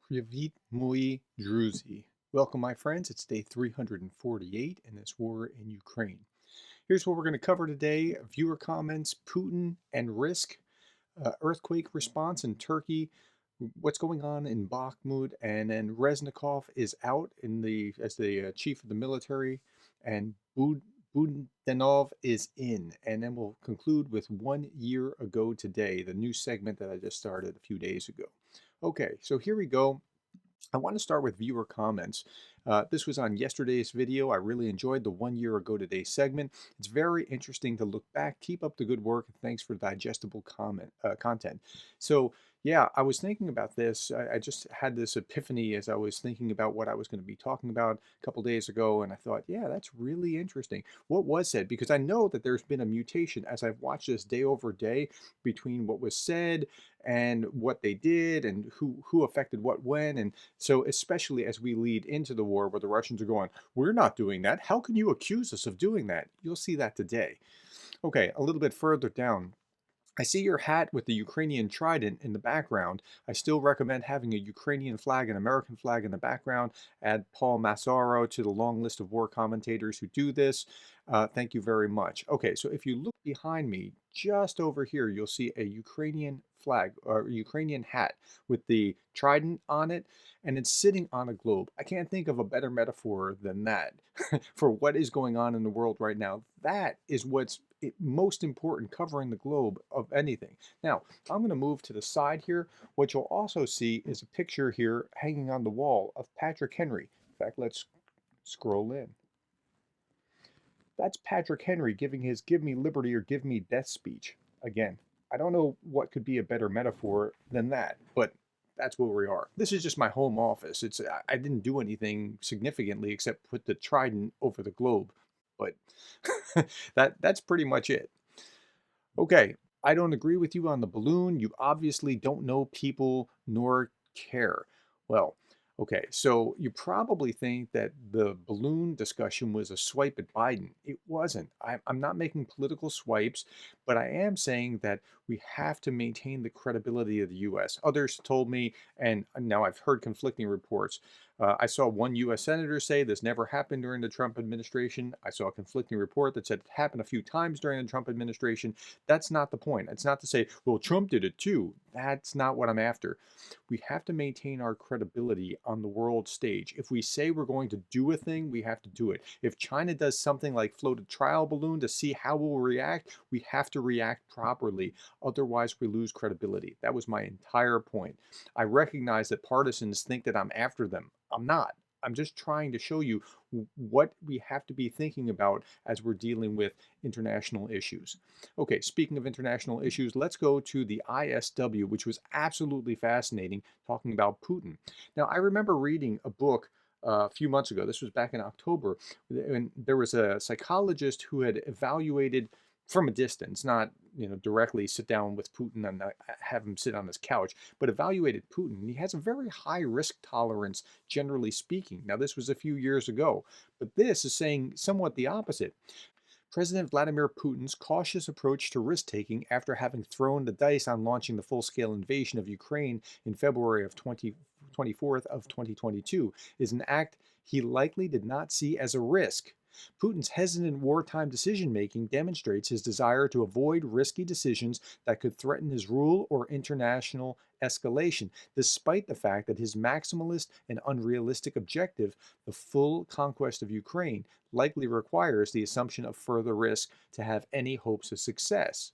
Привit moi druzy. Welcome, my friends. It's day 348 in this war in Ukraine. Here's what we're going to cover today: viewer comments, Putin and Risk, earthquake response in Turkey, what's going on in Bakhmut, and then Reznikov is out in the as the chief of the military, and Budanov is in. And then we'll conclude with 1 year ago today, the new segment that I just started a few days ago. Okay, so here we go. I want to start with viewer comments. This was on yesterday's video. I really enjoyed the 1 year ago today segment. It's very interesting to look back. Keep up the good work. And thanks for digestible content. So yeah, I was thinking about this. I just had this epiphany as I was thinking about what I was going to be talking about a couple days ago. And I thought, yeah, that's really interesting. What was said? Because I know that there's been a mutation as I've watched this day over day between what was said and what they did and who affected what when. And so especially as we lead into the war where the Russians are going, we're not doing that. How can you accuse us of doing that? You'll see that today. Okay, a little bit further down. I see your hat with the Ukrainian trident in the background. I still recommend having a Ukrainian flag and American flag in the background. Add Paul Massaro to the long list of war commentators who do this. Thank you very much. Okay, so if you look behind me, just over here, you'll see a Ukrainian flag or Ukrainian hat with the trident on it, and it's sitting on a globe. I can't think of a better metaphor than that for what is going on in the world right now. That is what's most important covering the globe of anything. Now, I'm going to move to the side here. What you'll also see is a picture here hanging on the wall of Patrick Henry. In fact, let's scroll in. That's Patrick Henry giving his "Give me liberty or give me death" speech. Again, I don't know what could be a better metaphor than that, but that's where we are. This is just my home office. I didn't do anything significantly except put the trident over the globe, but that's pretty much it. Okay, I don't agree with you on the balloon. You obviously don't know people nor care. Well, okay, so you probably think that the balloon discussion was a swipe at Biden. It wasn't. I'm not making political swipes, but I am saying that we have to maintain the credibility of the U.S. Others told me, and now I've heard conflicting reports. I saw one U.S. senator say this never happened during the Trump administration. I saw a conflicting report that said it happened a few times during the Trump administration. That's not the point. It's not to say, well, Trump did it too. That's not what I'm after. We have to maintain our credibility on the world stage. If we say we're going to do a thing, we have to do it. If China does something like float a trial balloon to see how we'll react, we have to react properly. Otherwise, we lose credibility. That was my entire point. I recognize that partisans think that I'm after them. I'm not. I'm just trying to show you what we have to be thinking about as we're dealing with international issues. Okay, speaking of international issues, let's go to the ISW, which was absolutely fascinating, talking about Putin. Now, I remember reading a book a few months ago. This was back in October, and there was a psychologist who had evaluated from a distance, not directly sit down with Putin and have him sit on his couch, but evaluated Putin. He has a very high risk tolerance, generally speaking. Now, this was a few years ago, but this is saying somewhat the opposite. President Vladimir Putin's cautious approach to risk taking after having thrown the dice on launching the full scale invasion of Ukraine in February of 24th of 2022 is an act he likely did not see as a risk. Putin's hesitant wartime decision making demonstrates his desire to avoid risky decisions that could threaten his rule or international escalation, despite the fact that his maximalist and unrealistic objective, the full conquest of Ukraine, likely requires the assumption of further risk to have any hopes of success.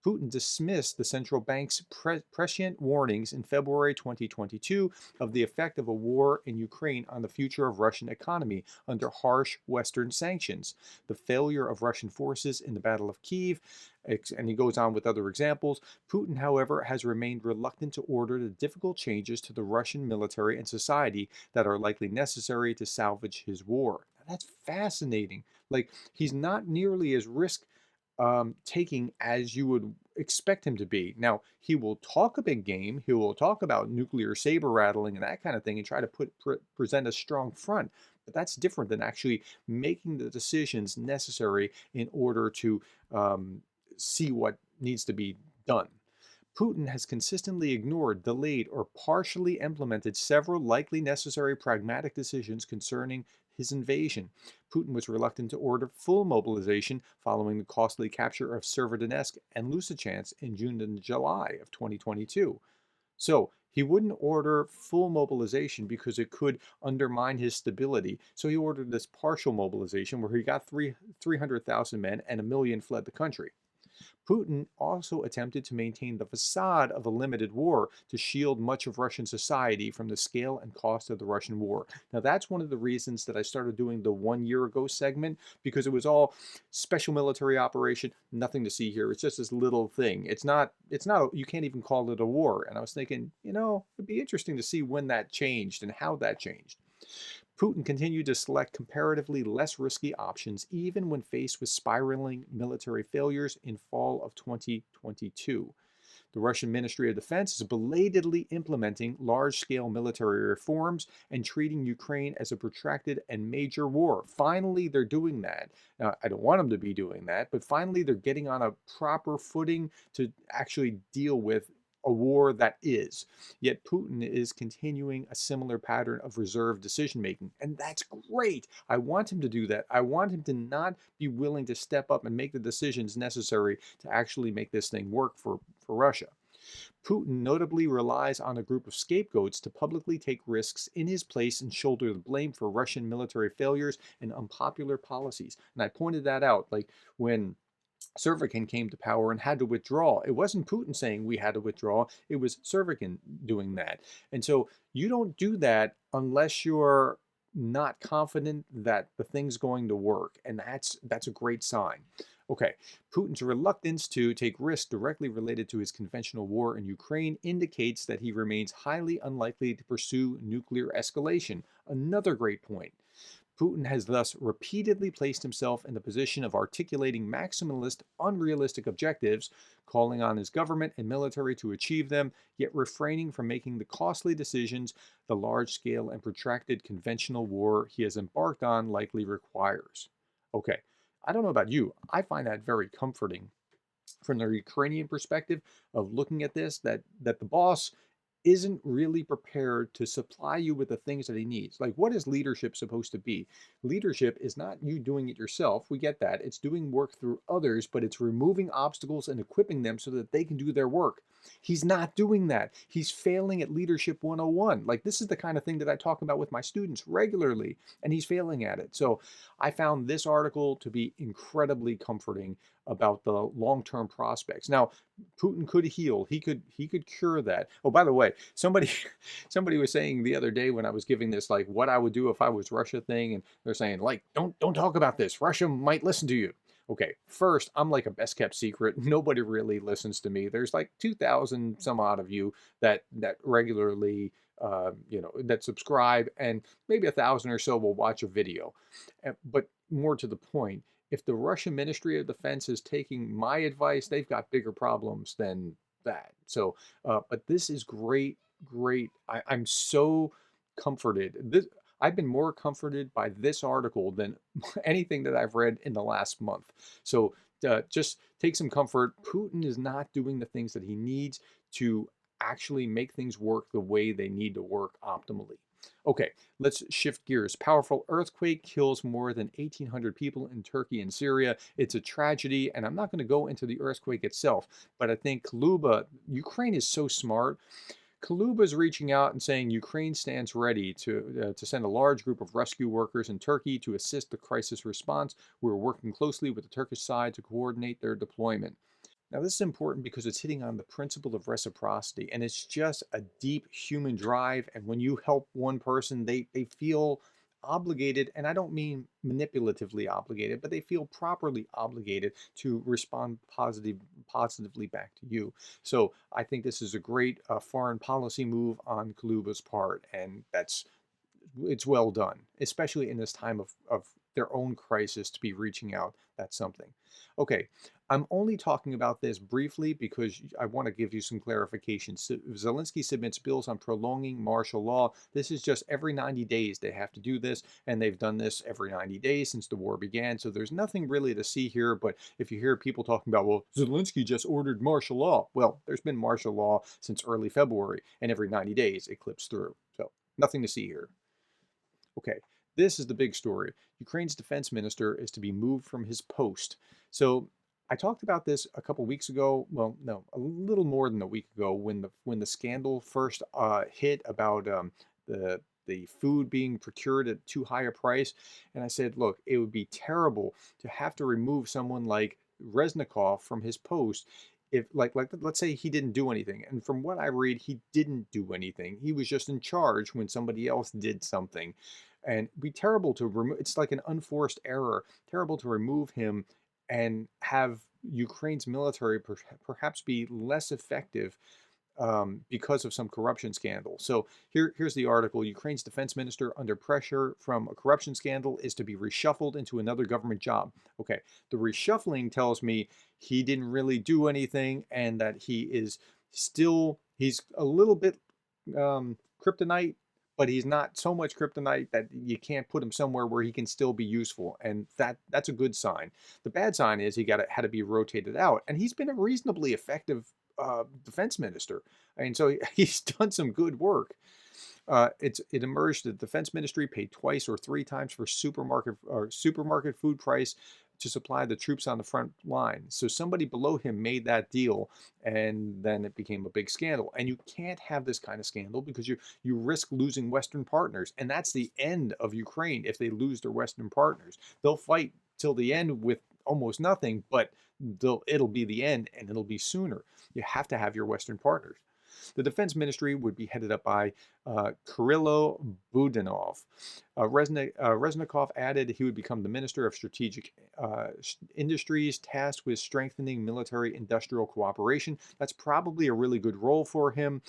Putin dismissed the central bank's prescient warnings in February 2022 of the effect of a war in Ukraine on the future of Russian economy under harsh Western sanctions, the failure of Russian forces in the Battle of Kiev, and he goes on with other examples. Putin, however, has remained reluctant to order the difficult changes to the Russian military and society that are likely necessary to salvage his war. Now, that's fascinating. Like, he's not nearly as risk taking as you would expect him to be. Now, he will talk a big game. He will talk about nuclear saber rattling and that kind of thing and try to present a strong front. But that's different than actually making the decisions necessary in order to see what needs to be done. Putin has consistently ignored, delayed, or partially implemented several likely necessary pragmatic decisions concerning his invasion. Putin was reluctant to order full mobilization following the costly capture of Severodonetsk and Lysychansk in June and July of 2022. So he wouldn't order full mobilization because it could undermine his stability. So he ordered this partial mobilization where he got 300,000 men and a million fled the country. Putin also attempted to maintain the facade of a limited war to shield much of Russian society from the scale and cost of the Russian war. Now, that's one of the reasons that I started doing the 1 year ago segment, because it was all special military operation, nothing to see here. It's just this little thing. You can't even call it a war. And I was thinking, it'd be interesting to see when that changed and how that changed. Putin continued to select comparatively less risky options even when faced with spiraling military failures in fall of 2022. The Russian Ministry of Defense is belatedly implementing large-scale military reforms and treating Ukraine as a protracted and major war. Finally, they're doing that. Now, I don't want them to be doing that, but finally they're getting on a proper footing to actually deal with a war that is. Yet Putin is continuing a similar pattern of reserved decision making, and that's great. I want him to do that. I want him to not be willing to step up and make the decisions necessary to actually make this thing work for Russia. Putin notably relies on a group of scapegoats to publicly take risks in his place and shoulder the blame for Russian military failures and unpopular policies. And I pointed that out, like when Servakin came to power and had to withdraw. It wasn't Putin saying we had to withdraw, it was Servakin doing that. And so you don't do that unless you're not confident that the thing's going to work. And that's a great sign. Okay, Putin's reluctance to take risks directly related to his conventional war in Ukraine indicates that he remains highly unlikely to pursue nuclear escalation. Another great point. Putin has thus repeatedly placed himself in the position of articulating maximalist, unrealistic objectives, calling on his government and military to achieve them, yet refraining from making the costly decisions the large scale and protracted conventional war he has embarked on likely requires. Okay, I don't know about you. I find that very comforting from the Ukrainian perspective of looking at this, that the boss isn't really prepared to supply you with the things that he needs. Like, what is leadership supposed to be? Leadership is not you doing it yourself. We get that. It's doing work through others, but it's removing obstacles and equipping them so that they can do their work. He's not doing that. He's failing at Leadership 101. Like, this is the kind of thing that I talk about with my students regularly, and he's failing at it. So I found this article to be incredibly comforting about the long-term prospects. Now, Putin could heal. He could cure that. Oh, by the way, somebody somebody was saying the other day when I was giving this, like, what I would do if I was Russia thing, and they're saying, like, don't talk about this. Russia might listen to you. Okay, first, I'm like a best kept secret. Nobody really listens to me. There's like 2,000 some odd of you that regularly that subscribe, and maybe 1,000 or so will watch a video. But more to the point, if the Russian Ministry of Defense is taking my advice, they've got bigger problems than that. So, but this is great, great. I'm so comforted. I've been more comforted by this article than anything that I've read in the last month. So just take some comfort. Putin is not doing the things that he needs to actually make things work the way they need to work optimally. Okay, let's shift gears. Powerful earthquake kills more than 1,800 people in Turkey and Syria. It's a tragedy, and I'm not going to go into the earthquake itself, but I think Ukraine is so smart. Kaluba is reaching out and saying Ukraine stands ready to send a large group of rescue workers in Turkey to assist the crisis response. We're working closely with the Turkish side to coordinate their deployment. Now, this is important because it's hitting on the principle of reciprocity, and it's just a deep human drive. And when you help one person, they feel obligated, and I don't mean manipulatively obligated, but they feel properly obligated to respond positively back to you. So I think this is a great foreign policy move on Kaluba's part, and it's well done, especially in this time of their own crisis to be reaching out. That's something. Okay, I'm only talking about this briefly because I want to give you some clarification. So Zelensky submits bills on prolonging martial law. This is just every 90 days they have to do this, and they've done this every 90 days since the war began. So there's nothing really to see here. But if you hear people talking about, well, Zelensky just ordered martial law, well, there's been martial law since early February, and every 90 days it clips through. So nothing to see here. Okay, this is the big story. Ukraine's defense minister is to be moved from his post. So I talked about this a couple weeks ago. Well, no, a little more than a week ago when the scandal first hit about the food being procured at too high a price. And I said, look, it would be terrible to have to remove someone like Reznikov from his post if like let's say he didn't do anything, and from what I read he didn't do anything. He was just in charge when somebody else did something, and it'd be terrible to remove. It's like an unforced error. Terrible to remove him and have Ukraine's military perhaps be less effective because of some corruption scandal. So here's the article. Ukraine's defense minister, under pressure from a corruption scandal, is to be reshuffled into another government job. Okay, the reshuffling tells me he didn't really do anything and that he's a little bit kryptonite, but he's not so much kryptonite that you can't put him somewhere where he can still be useful, and that's a good sign. The bad sign is had to be rotated out, and he's been a reasonably effective defense minister. I mean, so he's done some good work. It emerged that the defense ministry paid twice or three times for supermarket food price to supply the troops on the front line. So somebody below him made that deal, and then it became a big scandal. And you can't have this kind of scandal because you risk losing Western partners, and that's the end of Ukraine if they lose their Western partners. They'll fight till the end with almost nothing, but it'll be the end, and it'll be sooner. You have to have your Western partners. The defense ministry would be headed up by Kirilo Budanov. Reznikov added he would become the Minister of Strategic Industries, tasked with strengthening military-industrial cooperation. That's probably a really good role for him,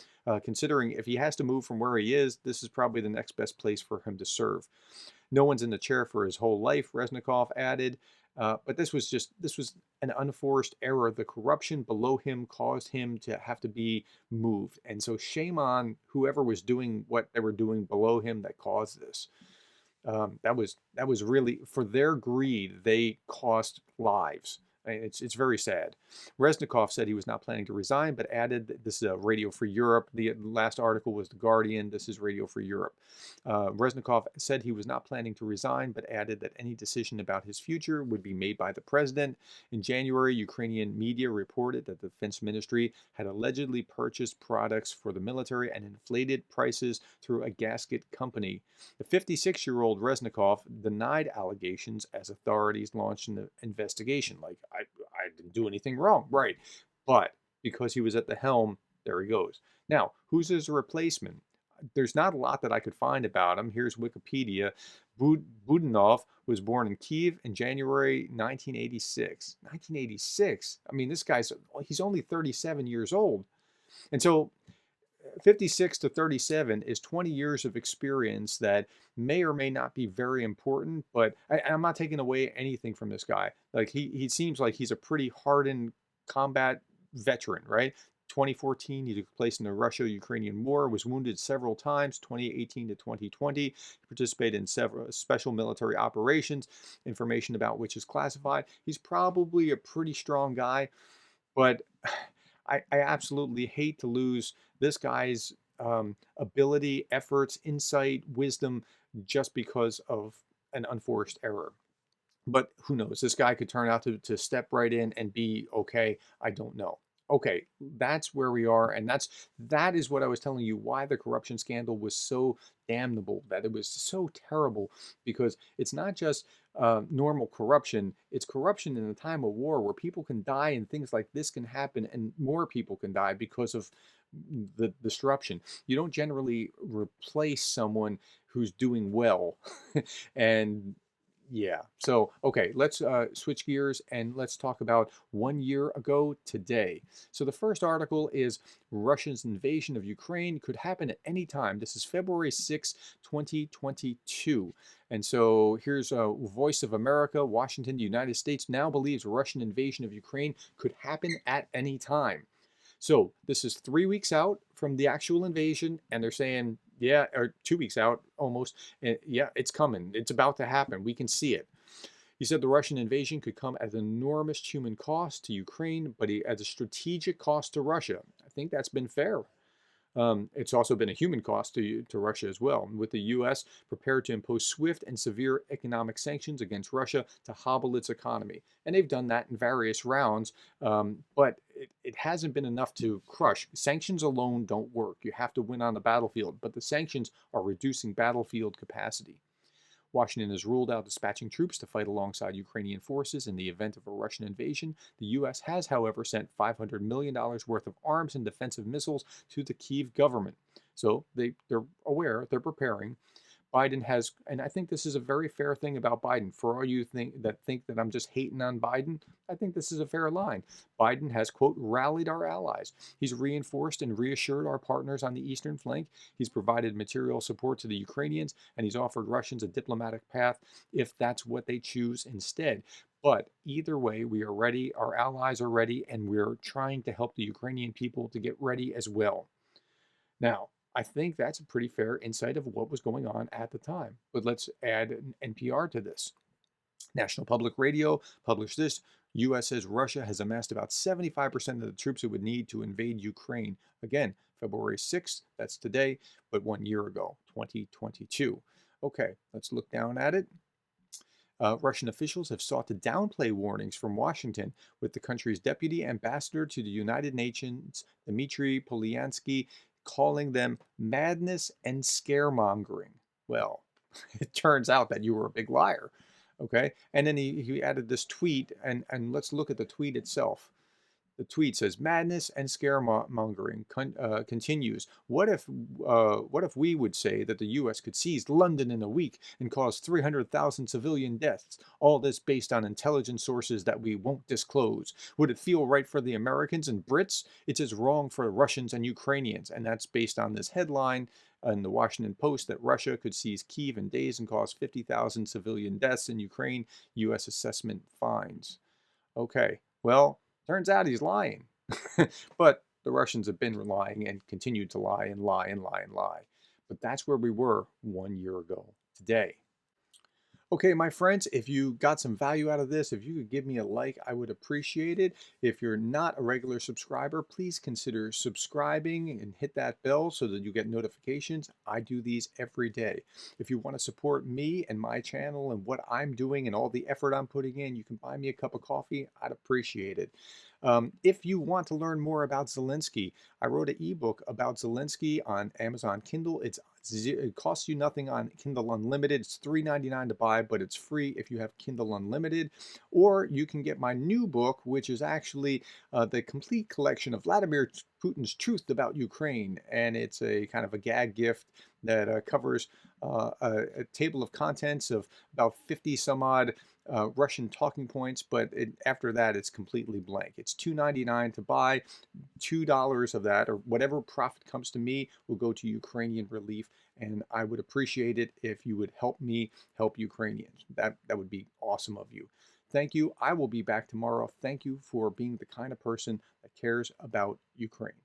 considering if he has to move from where he is, this is probably the next best place for him to serve. No one's in the chair for his whole life, Reznikov added. But this was an unforced error. The corruption below him caused him to have to be moved. And so shame on whoever was doing what they were doing below him that caused this. That was really, for their greed, they cost lives. It's very sad. Reznikov said he was not planning to resign, but added that this is Radio Free Europe. The last article was The Guardian. This is Radio Free Europe. Reznikov said he was not planning to resign, but added that any decision about his future would be made by the president. In January, Ukrainian media reported that the defense ministry had allegedly purchased products for the military and inflated prices through a gasket company. The 56-year-old Reznikov denied allegations as authorities launched an investigation. Like, I didn't do anything wrong, right? But because he was at the helm, there he goes. Now, who's his replacement? There's not a lot that I could find about him. Here's Wikipedia. Budanov was born in Kiev in January 1986. 1986? I mean, he's only 37 years old. And so 56 to 37 is 20 years of experience that may or may not be very important, but I'm not taking away anything from this guy. Like he seems like he's a pretty hardened combat veteran, right? 2014, he took place in the Russia-Ukrainian War, was wounded several times, 2018 to 2020. He participated in several special military operations, information about which is classified. He's probably a pretty strong guy, but I absolutely hate to lose this guy's ability, efforts, insight, wisdom, just because of an unforced error. But who knows? This guy could turn out to step right in and be okay. I don't know. Okay, that's where we are, and that is what I was telling you, why the corruption scandal was so damnable, that it was so terrible, because it's not just normal corruption, it's corruption in a time of war where people can die and things like this can happen and more people can die because of the disruption. You don't generally replace someone who's doing well and Yeah. So, okay, let's switch gears and let's talk about 1 year ago today. So, the first article is Russia's invasion of Ukraine could happen at any time. This is February 6, 2022. And so, here's Voice of America, Washington, the United States now believes Russian invasion of Ukraine could happen at any time. So this is 3 weeks out from the actual invasion, and they're saying, yeah, or 2 weeks out almost. Yeah, it's coming. It's about to happen. We can see it. He said the Russian invasion could come at an enormous human cost to Ukraine, but at a strategic cost to Russia. I think that's been fair. It's also been a human cost to Russia as well, with the U.S. prepared to impose swift and severe economic sanctions against Russia to hobble its economy. And they've done that in various rounds, but it hasn't been enough to crush. Sanctions alone don't work. You have to win on the battlefield, but the sanctions are reducing battlefield capacity. Washington has ruled out dispatching troops to fight alongside Ukrainian forces in the event of a Russian invasion. The U.S. has, however, sent $500 million worth of arms and defensive missiles to the Kyiv government. So they're aware, they're preparing. Biden has, and I think this is a very fair thing about Biden. For all you think that I'm just hating on Biden, I think this is a fair line. Biden has, quote, rallied our allies. He's reinforced and reassured our partners on the eastern flank. He's provided material support to the Ukrainians, and he's offered Russians a diplomatic path if that's what they choose instead. But either way, we are ready, our allies are ready, and we're trying to help the Ukrainian people to get ready as well. Now, I think that's a pretty fair insight of what was going on at the time. But let's add an NPR to this. National Public Radio published this. U.S. says Russia has amassed about 75% of the troops it would need to invade Ukraine. Again, February 6th, that's today, but 1 year ago, 2022. Okay, let's look down at it. Russian officials have sought to downplay warnings from Washington, with the country's deputy ambassador to the United Nations, Dmitry Polyansky, calling them madness and scaremongering. Well, it turns out that you were a big liar. Okay. And then he added this tweet, and let's look at the tweet itself. The tweet says, "Madness and scaremongering continues. What if we would say that the U.S. could seize London in a week and cause 300,000 civilian deaths? All this based on intelligence sources that we won't disclose. Would it feel right for the Americans and Brits? It's as wrong for Russians and Ukrainians." And that's based on this headline in the Washington Post that Russia could seize Kyiv in days and cause 50,000 civilian deaths in Ukraine. U.S. assessment finds. Okay, well, turns out he's lying. But the Russians have been lying and continue to lie and lie and lie and lie. But that's where we were 1 year ago today. Okay, my friends, if you got some value out of this, if you could give me a like, I would appreciate it. If you're not a regular subscriber, please consider subscribing and hit that bell so that you get notifications. I do these every day. If you want to support me and my channel and what I'm doing and all the effort I'm putting in, you can buy me a cup of coffee. I'd appreciate it. If you want to learn more about Zelensky, I wrote an ebook about Zelensky on Amazon Kindle. It costs you nothing on Kindle Unlimited. It's $3.99 to buy, but it's free if you have Kindle Unlimited. Or you can get my new book, which is actually the complete collection of Vladimir Putin's Truth About Ukraine. And it's a kind of a gag gift that covers a table of contents of about 50 some odd Russian talking points, but after that, it's completely blank. It's $2.99 to buy. $2 of that, or whatever profit comes to me, will go to Ukrainian relief, and I would appreciate it if you would help me help Ukrainians. That would be awesome of you. Thank you. I will be back tomorrow. Thank you for being the kind of person that cares about Ukraine.